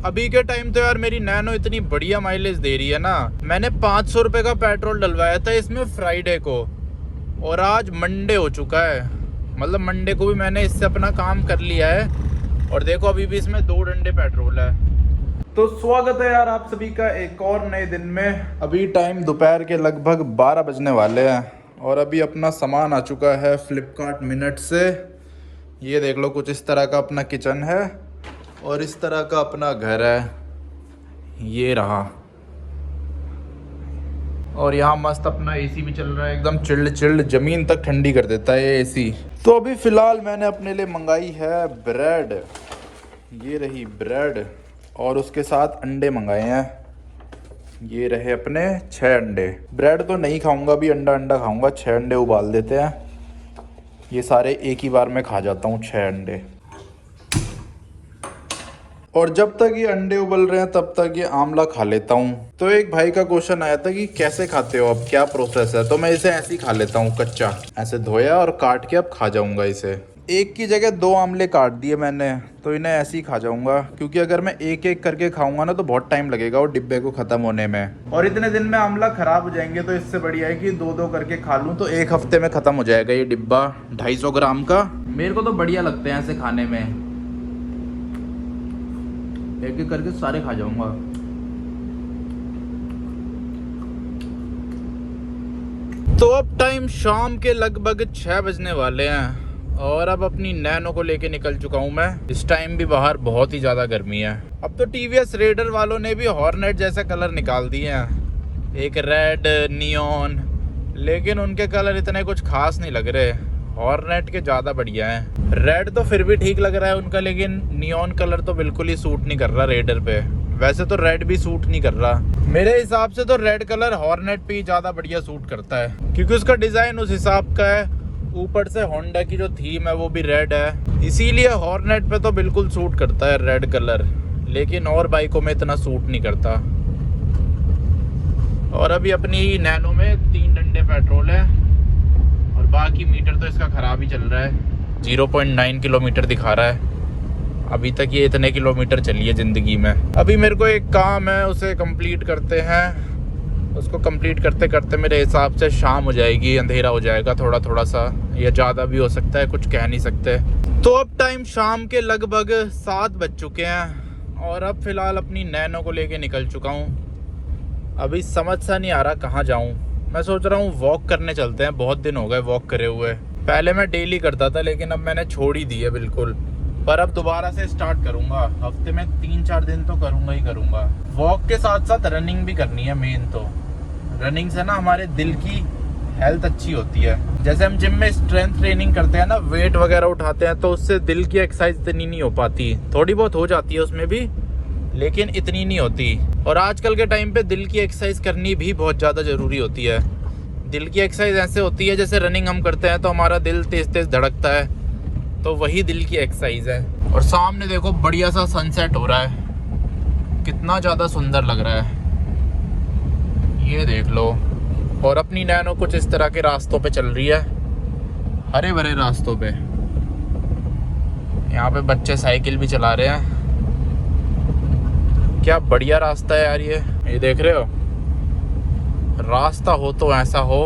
अभी के टाइम तो यार मेरी नैनो इतनी बढ़िया माइलेज दे रही है ना। मैंने 500 रुपये का पेट्रोल डलवाया था इसमें फ्राइडे को, और आज मंडे हो चुका है। मतलब मंडे को भी मैंने इससे अपना काम कर लिया है, और देखो अभी भी इसमें 2 डंडे पेट्रोल है। तो स्वागत है यार आप सभी का एक और नए दिन में। अभी टाइम दोपहर के लगभग 12 बजने वाले हैं, और अभी अपना सामान आ चुका है फ्लिपकार्ट मिनट से। ये देख लो, कुछ इस तरह का अपना किचन है और इस तरह का अपना घर है, ये रहा। और यहाँ मस्त अपना एसी भी चल रहा है, एकदम चिल्ड चिल्ड, ज़मीन तक ठंडी कर देता है ये एसी। तो अभी फ़िलहाल मैंने अपने लिए मंगाई है ब्रेड, ये रही ब्रेड, और उसके साथ अंडे मंगाए हैं। ये रहे अपने 6 अंडे। ब्रेड तो नहीं खाऊंगा, अभी अंडा खाऊंगा। 6 अंडे उबाल देते हैं, ये सारे एक ही बार में खा जाता हूँ 6 अंडे। और जब तक ये अंडे उबल रहे हैं तब तक ये आमला खा लेता हूँ। तो एक भाई का क्वेश्चन आया था कि कैसे खाते हो, अब क्या प्रोसेस है। तो मैं इसे ऐसे ही खा लेता हूँ कच्चा, ऐसे धोया और काट के अब खा जाऊंगा इसे। एक की जगह 2 आमले काट दिए मैंने, तो इन्हें ऐसे ही खा जाऊंगा, क्योंकि अगर मैं एक एक करके खाऊंगा ना तो बहुत टाइम लगेगा वो डिब्बे को ख़त्म होने में, और इतने दिन में आमला ख़राब हो जाएंगे। तो इससे बढ़िया है कि 2-2 करके खा लूँ, तो 1 हफ्ते में ख़त्म हो जाएगा ये डिब्बा 250 ग्राम का। मेरे को तो बढ़िया लगते हैं ऐसे खाने में, एक एक करके सारे खा जाऊंगा। तो अब टाइम शाम के लगभग 6 बजने वाले हैं, और अब अपनी नैनो को लेके निकल चुका हूं मैं। इस टाइम भी बाहर बहुत ही ज़्यादा गर्मी है। अब तो टीवीएस रेडर वालों ने भी हॉर्नेट जैसा कलर निकाल दिए हैं, एक रेड नियॉन, लेकिन उनके कलर इतने कुछ खास नहीं लग रहे। हॉर्नेट के ज़्यादा बढ़िया हैं। रेड तो फिर भी ठीक लग रहा है उनका, लेकिन नियॉन कलर तो बिल्कुल ही सूट नहीं कर रहा रेडर पे। वैसे तो रेड भी सूट नहीं कर रहा मेरे हिसाब से, तो रेड कलर हॉर्नेट पे ही ज़्यादा बढ़िया सूट करता है, क्योंकि उसका डिज़ाइन उस हिसाब का है। ऊपर से होंडा की जो थीम है वो भी रेड है, इसीलिए हॉर्नेट पे तो बिल्कुल सूट करता है रेड कलर, लेकिन और बाइकों में इतना सूट नहीं करता। और अभी अपनी नैनो में 3 डंडे पेट्रोल है, और बाकी मीटर तो इसका ख़राब ही चल रहा है। 0.9 किलोमीटर दिखा रहा है। अभी तक ये इतने किलोमीटर चली है ज़िंदगी में। अभी मेरे को एक काम है, उसे कंप्लीट करते हैं। उसको कंप्लीट करते करते मेरे हिसाब से शाम हो जाएगी, अंधेरा हो जाएगा थोड़ा सा, या ज़्यादा भी हो सकता है, कुछ कह नहीं सकते। तो अब टाइम शाम के लगभग 7 बज चुके हैं, और अब फ़िलहाल अपनी नैनो को लेके निकल चुका हूँ। अभी समझ सा नहीं आ रहा कहाँ जाऊँ। मैं सोच रहा हूँ वॉक करने चलते हैं, बहुत दिन हो गए वॉक करे हुए। पहले मैं डेली करता था, लेकिन अब मैंने छोड़ ही दी है बिल्कुल, पर अब दोबारा से स्टार्ट करूँगा। हफ्ते में 3-4 दिन तो करूँगा ही करूँगा। वॉक के साथ साथ रनिंग भी करनी है मेन। तो रनिंग से ना हमारे दिल की हेल्थ अच्छी होती है। जैसे हम जिम में स्ट्रेंथ ट्रेनिंग करते हैं ना, वेट वगैरह उठाते हैं, तो उससे दिल की एक्सरसाइज इतनी नहीं हो पाती। थोड़ी बहुत हो जाती है उसमें भी, लेकिन इतनी नहीं होती। और आजकल के टाइम पे दिल की एक्सरसाइज करनी भी बहुत ज़्यादा ज़रूरी होती है। दिल की एक्सरसाइज ऐसे होती है, जैसे रनिंग हम करते हैं तो हमारा दिल तेज़ तेज़ धड़कता है, तो वही दिल की एक्सरसाइज है। और सामने देखो बढ़िया सा सनसेट हो रहा है, कितना ज़्यादा सुंदर लग रहा है, ये देख लो। और अपनी नैनो कुछ इस तरह के रास्तों पे चल रही है, हरे भरे रास्तों पे। यहाँ पे बच्चे साइकिल भी चला रहे हैं। क्या बढ़िया रास्ता है यार ये देख रहे हो। रास्ता हो तो ऐसा हो,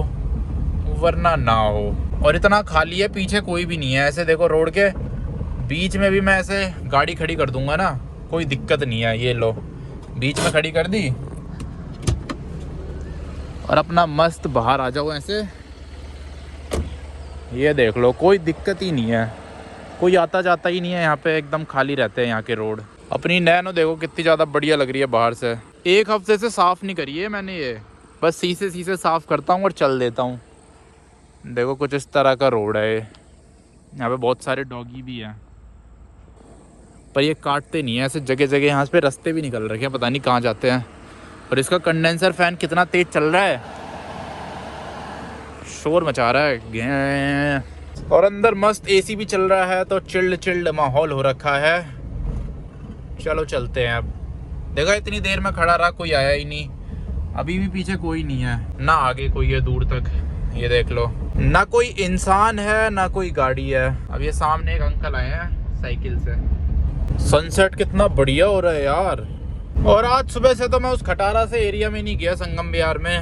वरना ना हो। और इतना खाली है, पीछे कोई भी नहीं है। ऐसे देखो, रोड के बीच में भी मैं ऐसे गाड़ी खड़ी कर दूंगा ना, कोई दिक्कत नहीं है। ये लो, बीच में खड़ी कर दी, और अपना मस्त बाहर आ जाओ ऐसे। ये देख लो, कोई दिक्कत ही नहीं है, कोई आता जाता ही नहीं है यहाँ पे, एकदम खाली रहते हैं यहाँ के रोड। अपनी नैनो देखो कितनी ज़्यादा बढ़िया लग रही है बाहर से। 1 हफ्ते से साफ़ नहीं करी है मैंने ये, बस शीशे साफ़ करता हूँ और चल देता हूँ। देखो कुछ इस तरह का रोड है ये। यहाँ पे बहुत सारे डॉगी भी हैं, पर ये काटते नहीं है। ऐसे जगह जगह यहाँ पे रास्ते भी निकल रखे हैं, पता नहीं कहाँ जाते हैं। और इसका कंडेंसर फैन कितना तेज चल रहा है, शोर मचा रहा है। और अंदर मस्त एसी भी चल रहा है, तो चिल्ड माहौल हो रखा है। चलो चलते हैं अब। देखा, इतनी देर में खड़ा रहा, कोई आया ही नहीं। अभी भी पीछे कोई नहीं है, ना आगे कोई है दूर तक। ये देख लो, ना कोई इंसान है ना कोई गाड़ी है। अब ये सामने एक अंकल आए हैं साइकिल से, सनसेट कितना बढ़िया हो रहा है यार। और आज सुबह से तो मैं उस खटारा से एरिया में नहीं गया, संगम विहार में।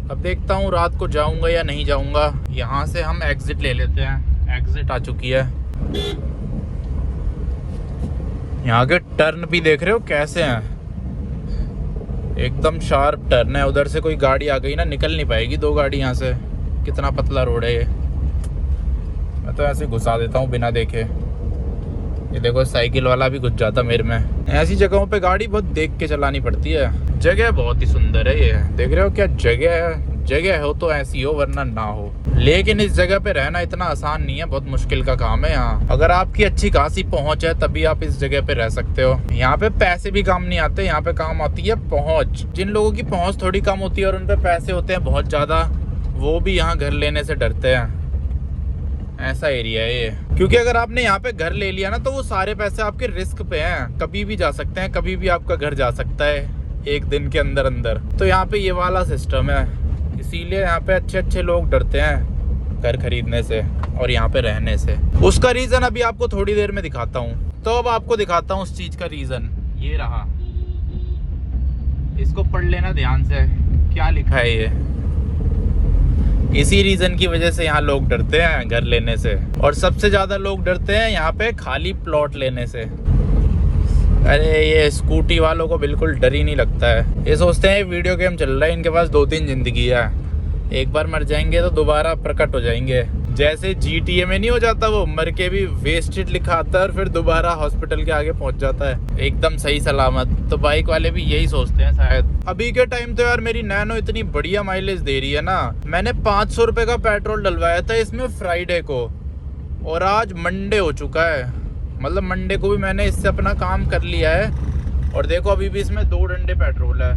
अब देखता हूँ रात को जाऊंगा या नहीं जाऊंगा। यहाँ से हम एग्जिट ले लेते हैं, एग्जिट आ चुकी है। यहाँ के टर्न भी देख रहे हो कैसे हैं, एकदम शार्प टर्न है। उधर से कोई गाड़ी आ गई ना, निकल नहीं पाएगी 2 गाड़ी यहाँ से। कितना पतला रोड है ये। मैं तो ऐसे घुसा देता हूँ बिना देखे। ये देखो साइकिल वाला भी घुस जाता मेरे में। ऐसी जगहों पे गाड़ी बहुत देख के चलानी पड़ती है। जगह बहुत ही सुंदर है ये, देख रहे हो क्या जगह है। जगह हो तो ऐसी हो, वरना ना हो। लेकिन इस जगह पे रहना इतना आसान नहीं है, बहुत मुश्किल का काम है यहाँ। अगर आपकी अच्छी खासी पहुंच है तभी आप इस जगह पे रह सकते हो। यहाँ पे पैसे भी काम नहीं आते, यहाँ पे काम आती है पहुंच। जिन लोगों की पहुंच थोड़ी कम होती है और उन पे पैसे होते हैं बहुत ज्यादा, वो भी यहाँ घर लेने से डरते हैं। ऐसा एरिया है ये। क्योंकि अगर आपने यहाँ पे घर ले लिया ना, तो वो सारे पैसे आपके रिस्क पे हैं। कभी भी जा सकते हैं, कभी भी आपका घर जा सकता है 1 दिन के अंदर अंदर। तो यहाँ पे ये वाला सिस्टम है, इसीलिए यहाँ पे अच्छे लोग डरते हैं घर खरीदने से और यहाँ पे रहने से। उसका रीजन अभी आपको थोड़ी देर में दिखाता हूँ। तो अब आपको दिखाता हूँ उस चीज का रीजन। ये रहा, इसको पढ़ लेना ध्यान से, क्या लिखा है ये। इसी रीजन की वजह से यहाँ लोग डरते हैं घर लेने से। और सबसे ज्यादा लोग डरते हैं यहाँ पे खाली प्लॉट लेने से। अरे ये स्कूटी वालों को बिल्कुल डर ही नहीं लगता है। ये सोचते हैं वीडियो गेम चल रहा है, इनके पास 2-3 जिंदगी है, एक बार मर जाएंगे तो दोबारा प्रकट हो जाएंगे। जैसे GTA में नहीं हो जाता, वो मर के भी वेस्टेड लिखा आता है और फिर दोबारा हॉस्पिटल के आगे पहुंच जाता है एकदम सही सलामत। तो बाइक वाले भी यही सोचते हैं शायद। अभी के टाइम तो यार मेरी नैनो इतनी बढ़िया माइलेज दे रही है ना। मैंने 500 रुपए का पेट्रोल डलवाया था इसमें फ्राइडे को, और आज मंडे हो चुका है। मतलब मंडे को भी मैंने इससे अपना काम कर लिया है। और देखो अभी भी इसमें 2 डंडे पेट्रोल है।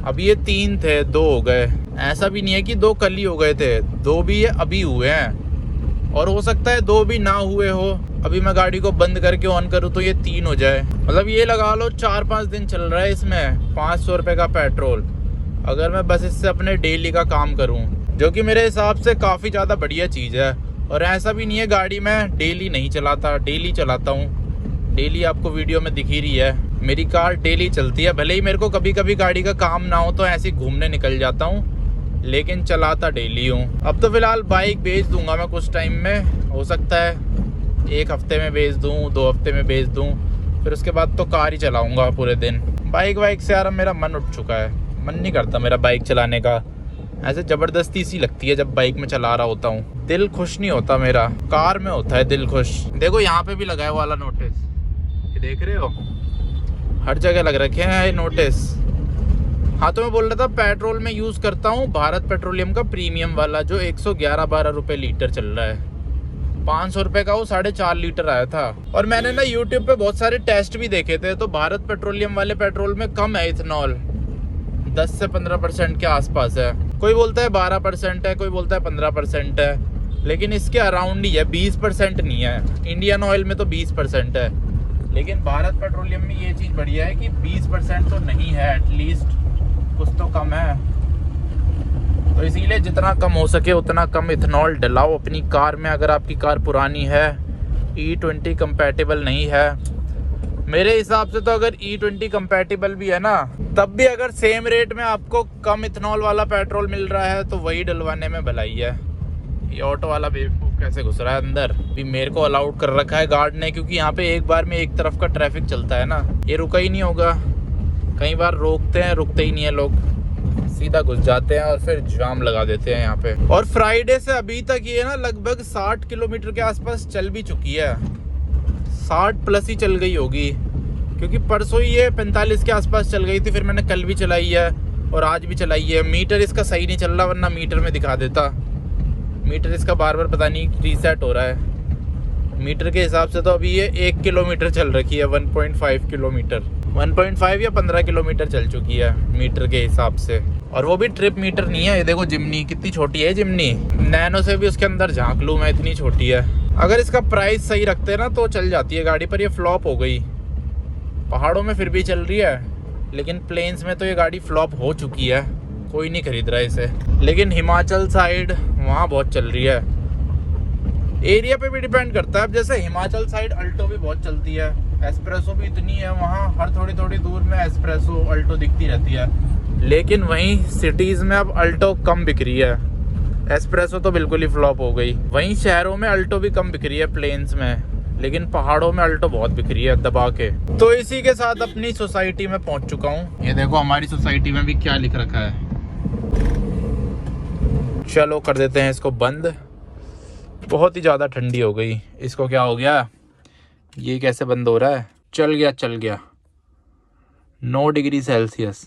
अभी ये 3 थे, 2 हो गए। ऐसा भी नहीं है कि 2 कल ही हो गए थे, 2 भी ये अभी हुए हैं। और हो सकता है 2 भी ना हुए हो। अभी मैं गाड़ी को बंद करके ऑन करूँ तो ये 3 हो जाए। मतलब ये लगा लो 4-5 दिन चल रहा है इसमें 500 रुपये का पेट्रोल। अगर मैं बस इससे अपने डेली का काम करूँ, जो कि मेरे हिसाब से काफ़ी ज़्यादा बढ़िया चीज़ है। और ऐसा भी नहीं है गाड़ी मैं डेली नहीं चलाता, डेली चलाता हूँ। डेली आपको वीडियो में दिख ही रही है, मेरी कार डेली चलती है। भले ही मेरे को कभी कभी गाड़ी का काम ना हो तो ऐसे घूमने निकल जाता हूँ, लेकिन चलाता डेली हूँ। अब तो फिलहाल बाइक बेच दूंगा मैं कुछ टाइम में। हो सकता है 1 हफ्ते में बेच दूँ, 2 हफ्ते में बेच दूँ। फिर उसके बाद तो कार ही चलाऊँगा पूरे दिन। बाइक से यार मेरा मन उठ चुका है, मन नहीं करता मेरा बाइक चलाने का। ऐसे ज़बरदस्ती सी लगती है जब बाइक में चला रहा होता हूँ। दिल खुश नहीं होता मेरा, कार में होता है दिल खुश। देखो यहाँ पे भी लगा है वाला नोटिस, ये देख रहे हो, हर जगह लग रखे हैं ये नोटिस। हाँ तो मैं बोल रहा था पेट्रोल में यूज़ करता हूँ भारत पेट्रोलियम का प्रीमियम वाला, जो 111-12 रुपये लीटर चल रहा है। 500 रुपये का वो 4.5 लीटर आया था। और मैंने ना यूट्यूब पे बहुत सारे टेस्ट भी देखे थे, तो भारत पेट्रोलियम वाले पेट्रोल में कम है इथेनॉल, 10 से 15% के आसपास है। कोई बोलता है 12% है, कोई बोलता है 15% है, लेकिन इसके अराउंड ही है, 20% नहीं है। इंडियन ऑयल में तो 20% है, लेकिन भारत पेट्रोलियम में ये चीज़ बढ़िया है कि 20% तो नहीं है, एटलीस्ट कुछ तो कम है। तो इसीलिए जितना कम हो सके उतना कम इथेनॉल डलाओ अपनी कार में। अगर आपकी कार पुरानी है, E20 कंपैटिबल नहीं है, मेरे हिसाब से तो अगर E20 कंपैटिबल भी है ना, तब भी अगर सेम रेट में आपको कम इथेनॉल वाला पेट्रोल मिल रहा है तो वही डलवाने में भलाई है। ये ऑटो वाला बेवकूफ़ कैसे घुस रहा है अंदर। भी मेरे को अलाउड कर रखा है गार्ड ने, क्योंकि यहाँ पे एक बार में एक तरफ का ट्रैफिक चलता है ना, ये रुका ही नहीं होगा। कई बार रोकते हैं, रुकते ही नहीं है लोग, सीधा घुस जाते हैं और फिर जाम लगा देते हैं यहाँ पे। और फ्राइडे से अभी तक ये ना लगभग 60 किलोमीटर के आसपास चल भी चुकी है, 60 प्लस ही चल गई होगी, क्योंकि परसों ही ये 45 के आसपास चल गई थी। फिर मैंने कल भी चलाई है और आज भी चलाई है। मीटर इसका सही नहीं चल रहा, वरना मीटर में दिखा देता। मीटर इसका बार बार पता नहीं रीसेट हो रहा है। मीटर के हिसाब से तो अभी ये 1 किलोमीटर चल रखी है, 1.5 किलोमीटर, 1.5 या 15 किलोमीटर चल चुकी है मीटर के हिसाब से। और वो भी ट्रिप मीटर नहीं है। ये देखो जिम्नी कितनी छोटी है, जिम्नी नैनो से भी उसके अंदर झांक लूँ मैं, इतनी छोटी है। अगर इसका प्राइस सही रखते हैं ना तो चल जाती है गाड़ी, पर ये फ्लॉप हो गई। पहाड़ों में फिर भी चल रही है, लेकिन प्लेन्स में तो ये गाड़ी फ्लॉप हो चुकी है, कोई नहीं खरीद रहा है इसे। लेकिन हिमाचल साइड वहाँ बहुत चल रही है। एरिया पे भी डिपेंड करता है। अब जैसे हिमाचल साइड अल्टो भी बहुत चलती है, एस्प्रेसो भी इतनी है वहाँ, हर थोड़ी थोड़ी दूर में एस्प्रेसो अल्टो दिखती रहती है। लेकिन वहीं सिटीज़ में अब अल्टो कम बिक रही है, एस्प्रेसो तो बिल्कुल ही फ्लॉप हो गई। वहीं शहरों में अल्टो भी कम बिक रही है प्लेन्स में, लेकिन पहाड़ों में अल्टो बहुत बिक रही है दबा के। तो इसी के साथ अपनी सोसाइटी में पहुंच चुका हूँ। ये देखो हमारी सोसाइटी में भी क्या लिख रखा है। चलो कर देते हैं इसको बंद। बहुत ही ज़्यादा ठंडी हो गई। इसको क्या हो गया, ये कैसे बंद हो रहा है? चल गया 9 डिग्री सेल्सियस।